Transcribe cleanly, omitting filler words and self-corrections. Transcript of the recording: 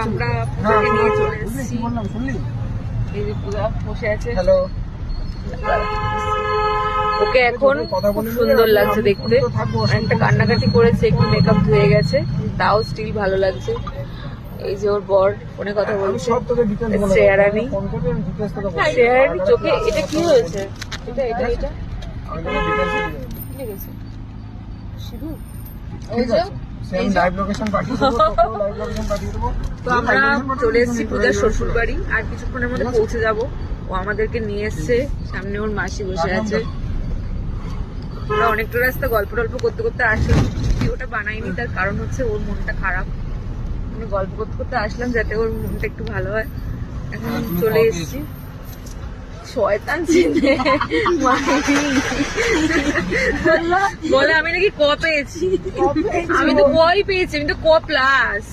আমরা পূজাকে নিয়ে চলে এসেছি। এই যে পূজা বসে আছে। হ্যালো। ওকে এখন খুব সুন্দর লাগছে দেখতে। একটা কান্নাকাটি করেছে, একটু মেকআপ ধুয়ে গেছে, তাও স্টিল ভালো লাগছে। এই যে ওর বর ফোনে কথা বলছে, শ্রেয়ারানি। শ্রেয়ারানি চোখে এটা কি হয়েছে? এটা এটা এটা লেগেছে শুধু। ওই যে তো আমরা চলে এসেছি পূজার শ্বশুর বাড়ি, আর কিছুক্ষণের মধ্যে পৌঁছে যাব। ও আমাদেরকে নিয়ে এসছে, সামনে ওর মাসি বসে আছে। আমরা অনেকটা রাস্তা গল্প টল্প করতে করতে আসলাম। ভিডিওটা বানাইনি, তার কারণ হচ্ছে ওর মনটা খারাপ। আমরা গল্প করতে করতে আসলাম যাতে ওর মনটা একটু ভালো হয়। এখন চলে এসেছি। শয়তান চিনে বলে আমি নাকি ক পেয়েছি। আমি তো কই পেয়েছি, আমি তো ক প্লাস।